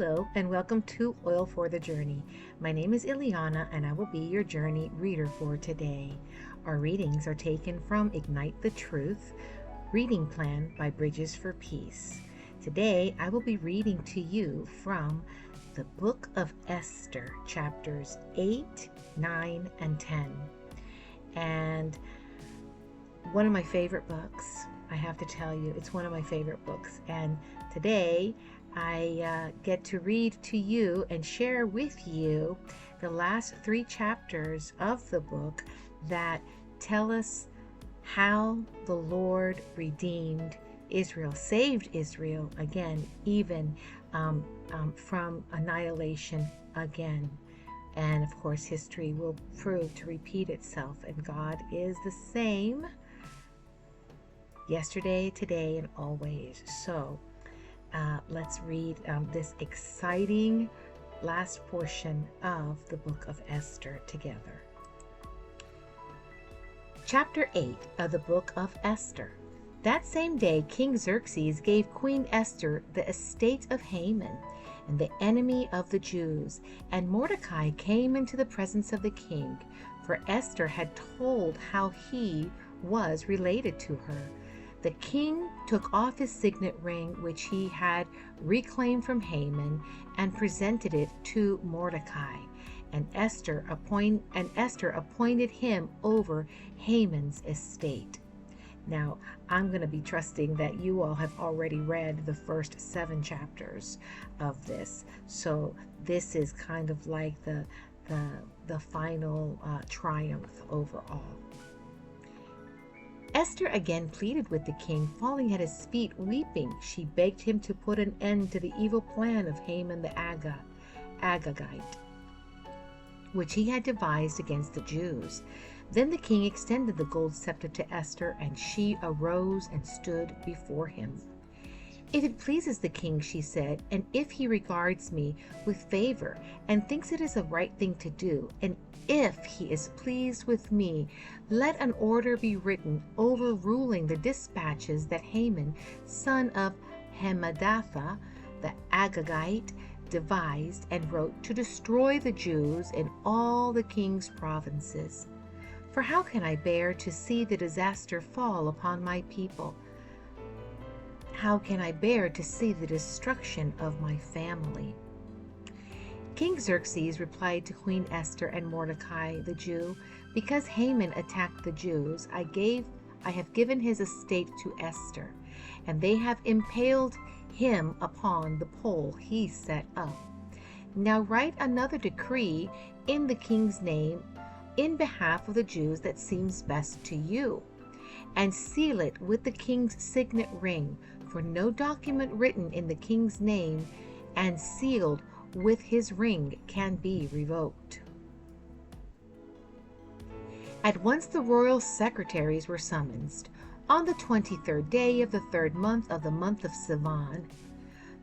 Hello and welcome to Oil for the Journey. My name is Ileana and I will be your journey reader for today. Our readings are taken from Ignite the Truth, reading plan by Bridges for Peace. Today I will be reading to you from the book of Esther, chapters 8, 9, and 10. And one of my favorite books, I have to tell you, it's one of my favorite books. And today I get to read to you and share with you the last 3 chapters of the book that tell us how the Lord redeemed Israel, saved Israel again, even from annihilation again. And of course, history will prove to repeat itself, and God is the same yesterday, today, and always. So let's read this exciting last portion of the book of Esther together. Chapter 8 of the book of Esther. That same day, King Xerxes gave Queen Esther the estate of Haman, and the enemy of the Jews, and Mordecai came into the presence of the king, for Esther had told how he was related to her. The king took off his signet ring, which he had reclaimed from Haman, and presented it to Mordecai. And Esther appointed him over Haman's estate. Now, I'm going to be trusting that you all have already read the first 7 chapters of this. So this is kind of like the final triumph overall. Esther again pleaded with the king, falling at his feet, weeping. She begged him to put an end to the evil plan of Haman the Agagite, which he had devised against the Jews. Then the king extended the gold scepter to Esther, and she arose and stood before him. "If it pleases the king," she said, "and if he regards me with favor and thinks it is a right thing to do, and if he is pleased with me, let an order be written overruling the dispatches that Haman, son of Hammedatha, the Agagite, devised and wrote to destroy the Jews in all the king's provinces. For how can I bear to see the disaster fall upon my people? How can I bear to see the destruction of my family?" King Xerxes replied to Queen Esther and Mordecai the Jew, "Because Haman attacked the Jews, I have given his estate to Esther, and they have impaled him upon the pole he set up. Now write another decree in the king's name in behalf of the Jews that seems best to you, and seal it with the king's signet ring, for no document written in the king's name and sealed with his ring can be revoked." At once the royal secretaries were summoned. On the 23rd day of the 3rd month of the month of Sivan,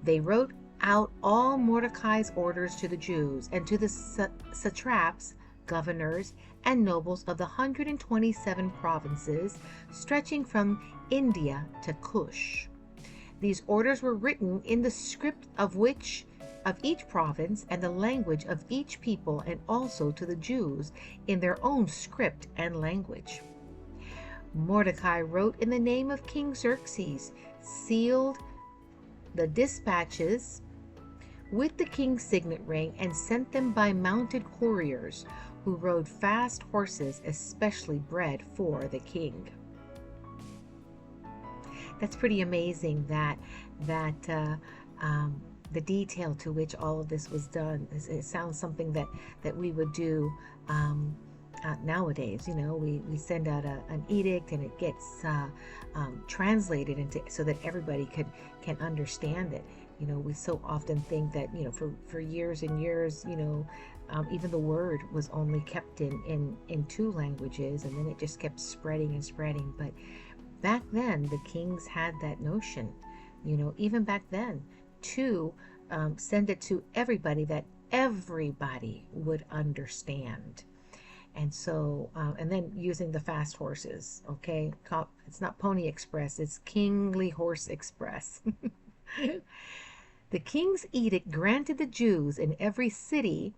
they wrote out all Mordecai's orders to the Jews and to the satraps, governors, and nobles of the 127 provinces stretching from India to Cush. These orders were written in the script of each province and the language of each people, and also to the Jews in their own script and language. Mordecai wrote in the name of King Xerxes, sealed the dispatches with the king's signet ring, and sent them by mounted couriers who rode fast horses, especially bred for the king. That's pretty amazing that the detail to which all of this was done. It sounds something that we would do nowadays. We send out an edict, and it gets translated into so that everybody can understand it. We so often think that for years and years, even the word was only kept in 2 languages, and then it just kept spreading and spreading. But back then, the kings had that notion, even back then, to send it to everybody that everybody would understand. And so, and then using the fast horses, okay? It's not Pony Express, it's Kingly Horse Express. The king's edict granted the Jews in every city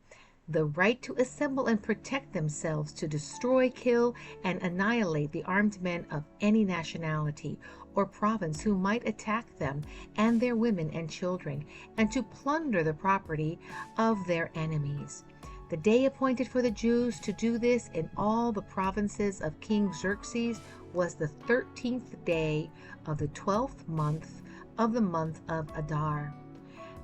the right to assemble and protect themselves, to destroy, kill, and annihilate the armed men of any nationality or province who might attack them and their women and children, and to plunder the property of their enemies. The day appointed for the Jews to do this in all the provinces of King Xerxes was the 13th day of the 12th month of the month of Adar.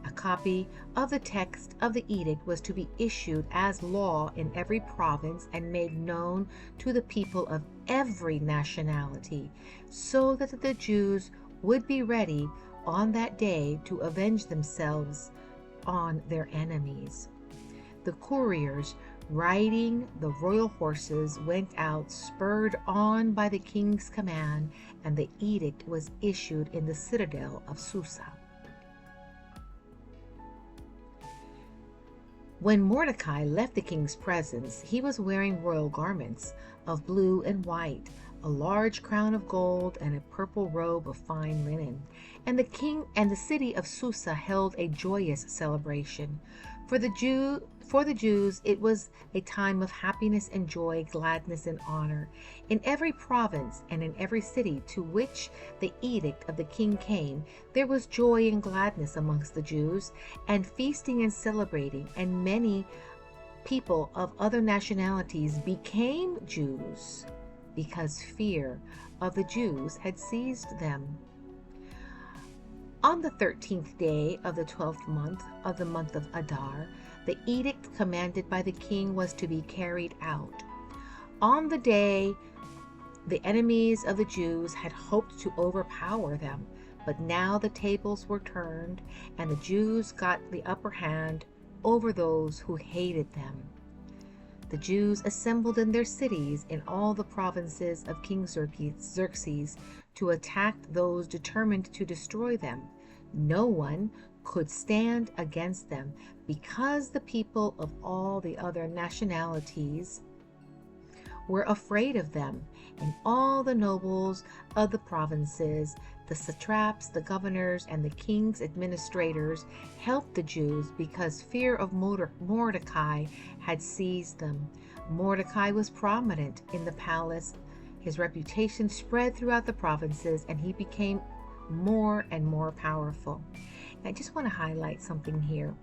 A copy of the text of the edict was to be issued as law in every province and made known to the people of every nationality, so that the Jews would be ready on that day to avenge themselves on their enemies. The couriers riding the royal horses went out, spurred on by the king's command, and the edict was issued in the citadel of Susa. When Mordecai left the king's presence, he was wearing royal garments of blue and white, a large crown of gold, and a purple robe of fine linen. And the king and the city of Susa held a joyous celebration. For the Jews, it was a time of happiness and joy, gladness and honor. In every province and in every city to which the edict of the king came, there was joy and gladness amongst the Jews, and feasting and celebrating, and many people of other nationalities became Jews because fear of the Jews had seized them. On the 13th day of the 12th month of the month of Adar, the edict commanded by the king was to be carried out. On the day, the enemies of the Jews had hoped to overpower them, but now the tables were turned, and the Jews got the upper hand over those who hated them. The Jews assembled in their cities in all the provinces of King Xerxes to attack those determined to destroy them. No one could stand against them, because the people of all the other nationalities were afraid of them, and all the nobles of the provinces, the satraps, the governors, and the king's administrators helped the Jews because fear of Mordecai had seized them. Mordecai was prominent in the palace. His reputation spread throughout the provinces, and he became more and more powerful. I just want to highlight something here,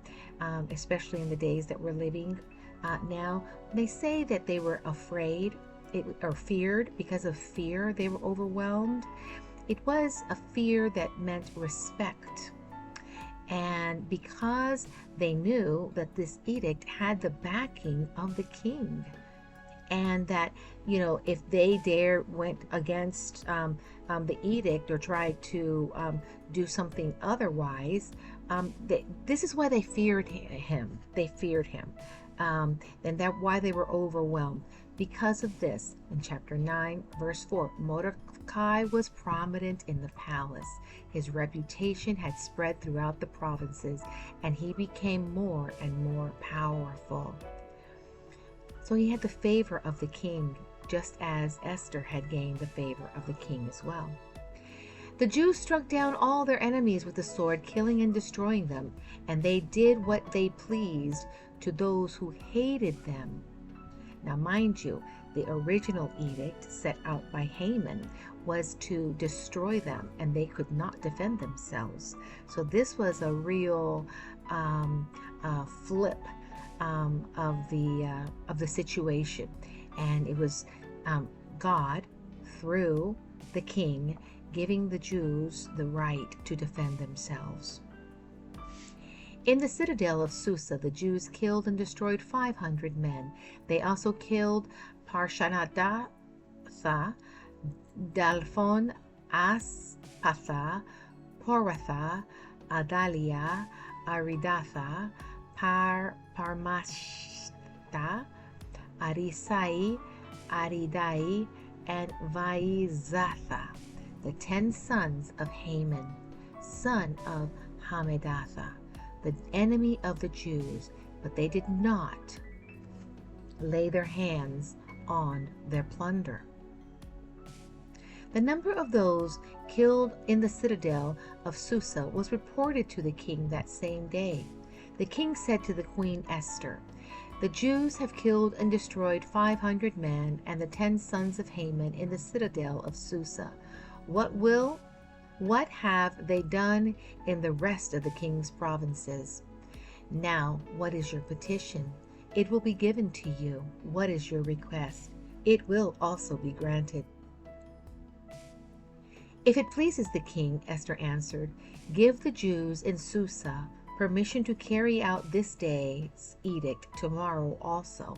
especially in the days that we're living now. They say that they were afraid or feared. Because of fear, they were overwhelmed. It was a fear that meant respect. And because they knew that this edict had the backing of the king, and that, if they went against the edict or tried to do something otherwise, this is why they feared him. They feared him. And that's why they were overwhelmed. Because of this, in chapter 9, verse 4, Mordecai was prominent in the palace. His reputation had spread throughout the provinces, and he became more and more powerful. So he had the favor of the king, just as Esther had gained the favor of the king as well. The Jews struck down all their enemies with the sword, killing and destroying them, and they did what they pleased to those who hated them. Now, mind you, the original edict set out by Haman was to destroy them, and they could not defend themselves. So this was a real flip of the situation, and it was God through the king giving the Jews the right to defend themselves. In the citadel of Susa, the Jews killed and destroyed 500 men. They also killed Parshandatha, Dalphon, Aspatha, Poratha, Adalia, Aridatha, Parmashta, Arisai, Aridai, and Vaizatha, the 10 sons of Haman, son of Hammedatha, the enemy of the Jews, but they did not lay their hands on their plunder. The number of those killed in the citadel of Susa was reported to the king that same day. The king said to the queen Esther, "The Jews have killed and destroyed 500 men and the 10 sons of Haman in the citadel of Susa. What have they done in the rest of the king's provinces? Now, what is your petition? It will be given to you. What is your request? It will also be granted." "If it pleases the king," Esther answered, "give the Jews in Susa permission to carry out this day's edict tomorrow also,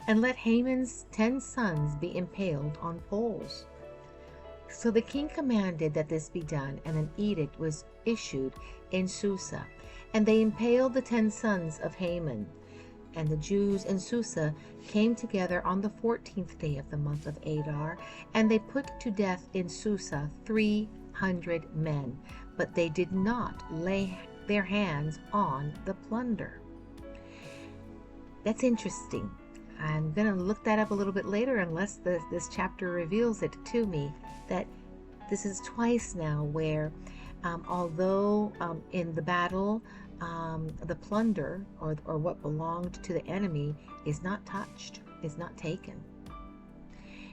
and let Haman's 10 sons be impaled on poles." So the king commanded that this be done, and an edict was issued in Susa, and they impaled the 10 sons of Haman. And the Jews in Susa came together on the 14th day of the month of Adar, and they put to death in Susa 300 men, but they did not lay their hands on the plunder. That's interesting. I'm going to look that up a little bit later, unless this chapter reveals it to me, that this is twice now where although in the battle the plunder or what belonged to the enemy is not touched, is not taken.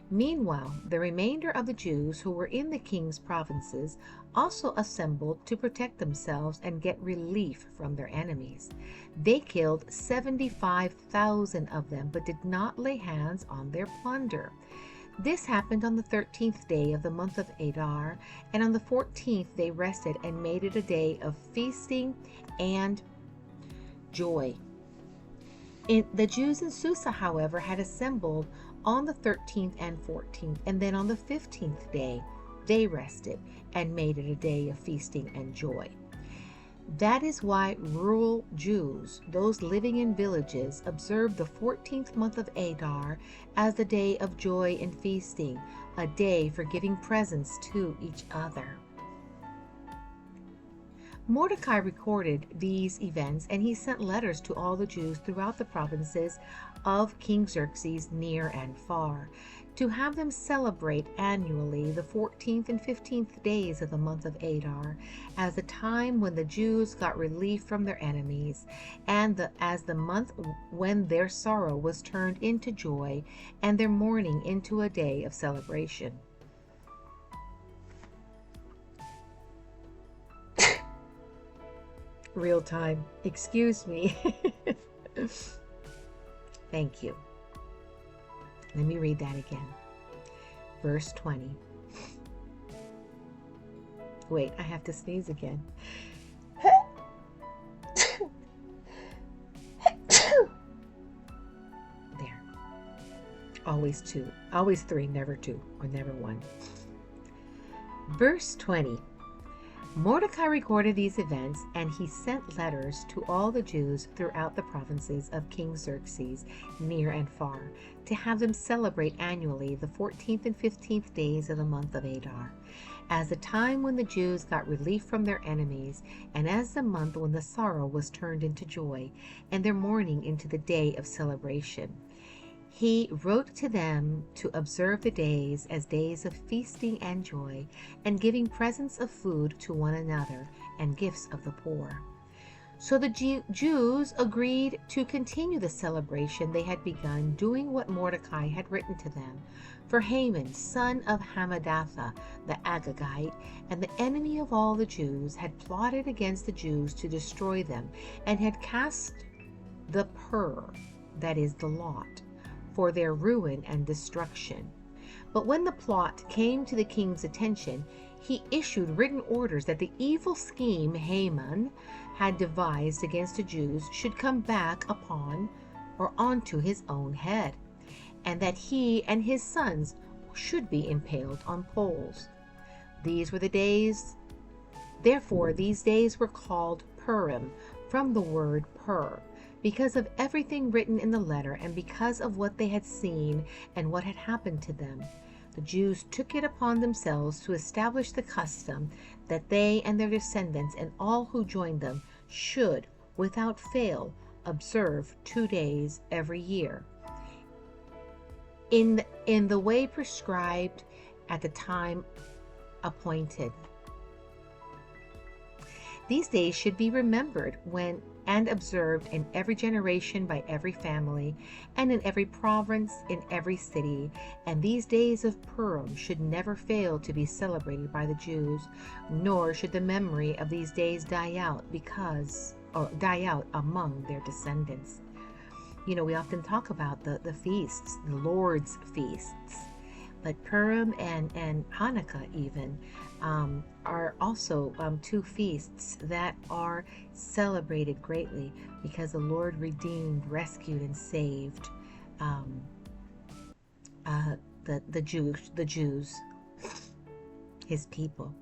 Meanwhile, the remainder of the Jews who were in the king's provinces also assembled to protect themselves and get relief from their enemies. They killed 75,000 of them, but did not lay hands on their plunder. This happened on the 13th day of the month of Adar, and on the 14th they rested and made it a day of feasting and joy. The Jews in Susa, however, had assembled on the 13th and 14th, and then on the 15th day they rested and made it a day of feasting and joy. That is why rural Jews, those living in villages, observe the 14th month of Adar as the day of joy and feasting, a day for giving presents to each other. Mordecai recorded these events, and he sent letters to all the Jews throughout the provinces of King Xerxes, near and far, to have them celebrate annually the 14th and 15th days of the month of Adar as the time when the Jews got relief from their enemies, and as the month when their sorrow was turned into joy and their mourning into a day of celebration. Real time. Excuse me. Thank you. Let me read that again. Verse 20. Wait, I have to sneeze again. There. Always 2. Always 3, never 2, or never 1. Verse 20. Mordecai recorded these events, and he sent letters to all the Jews throughout the provinces of King Xerxes, near and far, to have them celebrate annually the 14th and 15th days of the month of Adar, as the time when the Jews got relief from their enemies, and as the month when the sorrow was turned into joy, and their mourning into the day of celebration. He wrote to them to observe the days as days of feasting and joy, and giving presents of food to one another, and gifts of the poor. So the Jews agreed to continue the celebration they had begun, doing what Mordecai had written to them. For Haman, son of Hammedatha, the Agagite, and the enemy of all the Jews, had plotted against the Jews to destroy them, and had cast the pur, that is, the lot, for their ruin and destruction. But when the plot came to the king's attention, he issued written orders that the evil scheme Haman had devised against the Jews should come back upon or onto his own head, and that he and his sons should be impaled on poles. These were the days, therefore these days were called Purim, from the word pur, because of everything written in the letter, and because of what they had seen and what had happened to them. The Jews took it upon themselves to establish the custom that they and their descendants and all who joined them should, without fail, observe 2 days every year, in the way prescribed at the time appointed. These days should be remembered when and observed in every generation by every family, and in every province, in every city. And these days of Purim should never fail to be celebrated by the Jews, nor should the memory of these days die out among their descendants. You know, we often talk about the feasts, the Lord's feasts, but Purim and Hanukkah even are also two feasts that are celebrated greatly because the Lord redeemed, rescued, and saved the Jews, his people.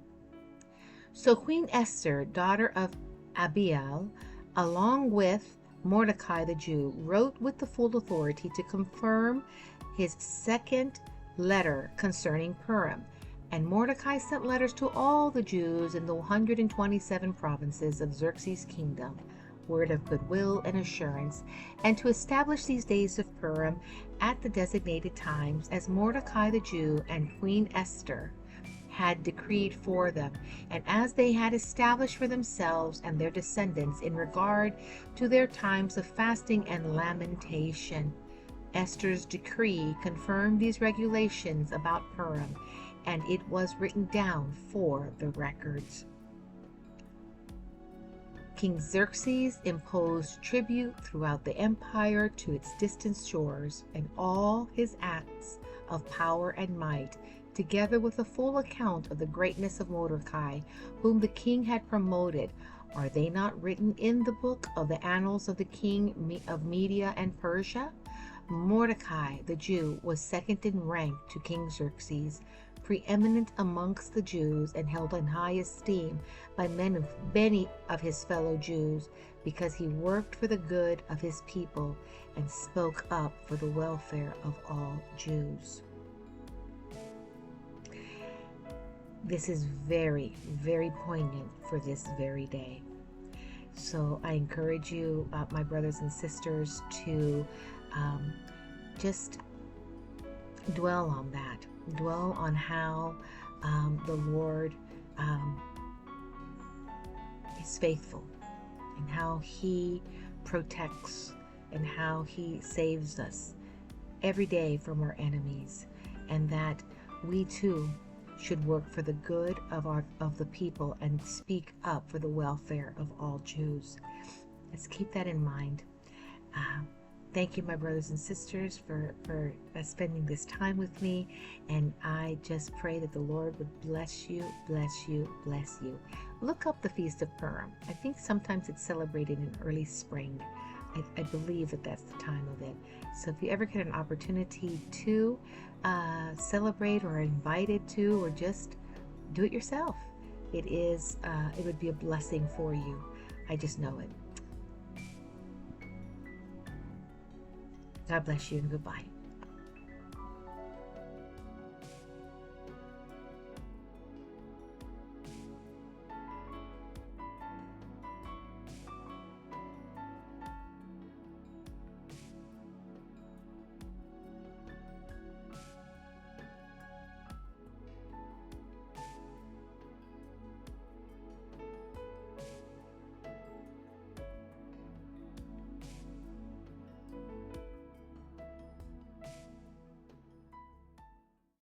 So Queen Esther, daughter of Abiel, along with Mordecai the Jew, wrote with the full authority to confirm his second letter concerning Purim. And Mordecai sent letters to all the Jews in the 127 provinces of Xerxes' kingdom, word of goodwill and assurance, and to establish these days of Purim at the designated times as Mordecai the Jew and Queen Esther had decreed for them, and as they had established for themselves and their descendants in regard to their times of fasting and lamentation. Esther's decree confirmed these regulations about Purim, and it was written down for the records. King Xerxes imposed tribute throughout the empire to its distant shores, and all his acts of power and might, together with a full account of the greatness of Mordecai, whom the king had promoted, are they not written in the book of the annals of the king of Media and Persia? Mordecai the Jew was second in rank to King Xerxes, preeminent amongst the Jews, and held in high esteem by many of his fellow Jews, because he worked for the good of his people and spoke up for the welfare of all Jews. This is very, very poignant for this very day. So I encourage you, my brothers and sisters, to just dwell on that. Dwell on how the Lord is faithful, and how He protects, and how He saves us every day from our enemies, and that we too should work for the good of the people and speak up for the welfare of all Jews. Let's keep that in mind. Thank you, my brothers and sisters, for spending this time with me, and I just pray that the Lord would bless you, bless you, bless you. Look up the Feast of Purim. I think sometimes it's celebrated in early spring. I believe that that's the time of it. So if you ever get an opportunity to celebrate, or are invited to, or just do it yourself, it would be a blessing for you. I just know it. God bless you, and goodbye.